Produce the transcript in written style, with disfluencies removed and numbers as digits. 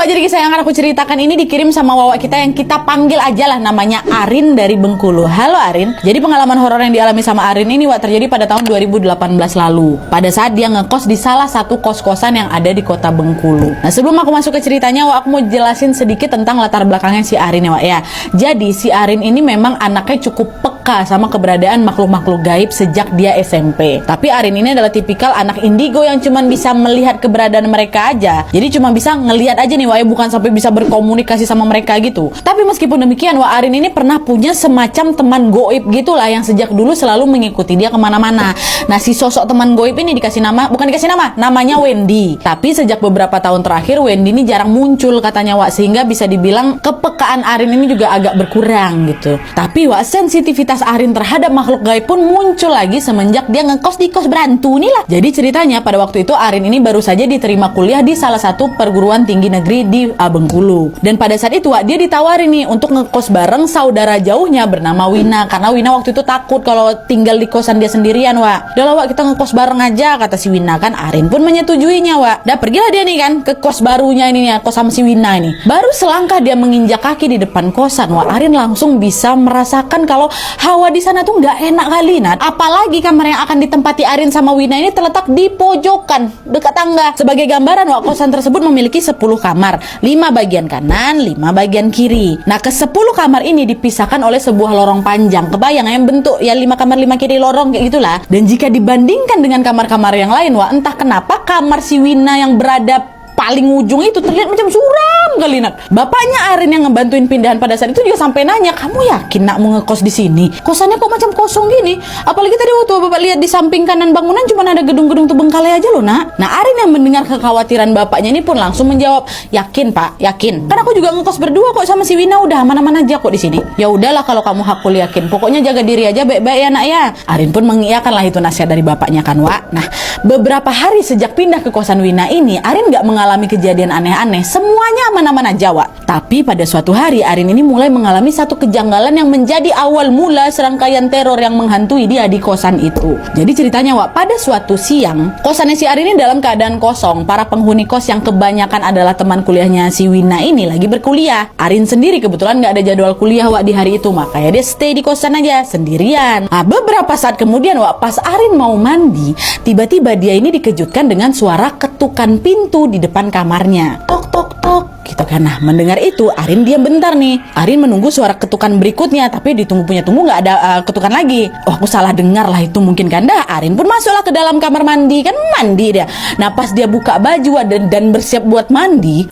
Jadi kisah yang akan aku ceritakan ini dikirim sama Wawa kita yang kita panggil aja lah namanya Arin dari Bengkulu. Halo Arin. Jadi pengalaman horor yang dialami sama Arin ini Wak terjadi pada tahun 2018 lalu. Pada saat dia ngekos di salah satu kos-kosan yang ada di kota Bengkulu. Nah sebelum aku masuk ke ceritanya Wak, aku mau jelasin sedikit tentang latar belakangnya si Arin ya Wak ya. Jadi si Arin ini memang anaknya cukup peka sama keberadaan makhluk-makhluk gaib sejak dia SMP. Tapi Arin ini adalah tipikal anak indigo yang cuma bisa melihat keberadaan mereka aja. Jadi cuma bisa ngelihat aja nih Wak, bukan sampai bisa berkomunikasi sama mereka gitu. Tapi meskipun demikian Wak, Arin ini pernah punya semacam teman goib gitulah yang sejak dulu selalu mengikuti dia kemana-mana. Nah si sosok teman goib ini dikasih nama, bukan dikasih nama, namanya Wendy. Tapi sejak beberapa tahun terakhir Wendy ini jarang muncul katanya Wak, sehingga bisa dibilang kepekaan Arin ini juga agak berkurang gitu. Tapi Wak, sensitivitas Arin terhadap makhluk gaib pun muncul lagi semenjak dia ngekos di kos berantu nih lah. Jadi ceritanya pada waktu itu Arin ini baru saja diterima kuliah di salah satu perguruan tinggi negeri di Bengkulu. Dan pada saat itu Wak, dia ditawarin nih untuk ngekos bareng saudara jauhnya bernama Wina. Karena Wina waktu itu takut kalau tinggal di kosan dia sendirian Wak. Udah lah Wak, kita ngekos bareng aja kata si Wina kan. Arin pun menyetujuinya Wak. Dah pergilah dia nih kan ke kos barunya ini nih, kos sama si Wina ini. Baru selangkah dia menginjak kaki di depan kosan Wak, Arin langsung bisa merasakan kalau hawa di sana tuh nggak enak kali Nat. Apalagi kamar yang akan ditempati Arin sama Wina ini terletak di pojokan dekat tangga. Sebagai gambaran Wak, kosan tersebut memiliki 10 kamar, 5 bagian kanan, 5 bagian kiri. Nah ke 10 kamar ini dipisahkan oleh sebuah lorong panjang. Kebayang yang bentuk ya 5 kamar 5 kiri lorong kayak gitulah. Dan jika dibandingkan dengan kamar-kamar yang lain Wak, entah kenapa kamar si Wina yang berada paling ujung itu terlihat macam suram kali Nak. Bapaknya Arin yang ngebantuin pindahan pada saat itu juga sampai nanya, kamu yakin Nak mau ngekos di sini? Kosannya kok macam kosong gini? Apalagi tadi waktu bapak lihat di samping kanan bangunan cuma ada gedung-gedung terbengkalai aja loh Nak. Nah Arin yang mendengar kekhawatiran bapaknya ini pun langsung menjawab, yakin Pak, yakin. Kan aku juga ngekos berdua kok sama si Wina, udah aman-aman aja kok di sini. Ya udahlah kalau kamu hakul yakin, pokoknya jaga diri aja baik-baik ya Nak ya. Arin pun mengiyakan lah itu nasihat dari bapaknya kan Wak. Nah beberapa hari sejak pindah ke kosan Wina ini, Arin nggak mengalami kejadian aneh-aneh, semuanya aman-aman aja Wak. Tapi pada suatu hari Arin ini mulai mengalami satu kejanggalan yang menjadi awal mula serangkaian teror yang menghantui dia di kosan itu. Jadi ceritanya Wak, pada suatu siang kosannya si Arin ini dalam keadaan kosong. Para penghuni kos yang kebanyakan adalah teman kuliahnya si Wina ini lagi berkuliah. Arin sendiri kebetulan nggak ada jadwal kuliah Wak di hari itu, makanya dia stay di kosan aja sendirian. Nah beberapa saat kemudian Wak, pas Arin mau mandi, tiba-tiba dia ini dikejutkan dengan suara ketukan pintu di depan kamarnya. Tok tok tok gitu kan. Nah mendengar itu Arin diam bentar nih. Arin menunggu suara ketukan berikutnya, tapi ditunggu nggak ada ketukan lagi. Oh aku salah dengar lah itu mungkin kan. Dah Arin pun masuklah ke dalam kamar mandi, kan mandi dia. Nah pas dia buka baju dan bersiap buat mandi,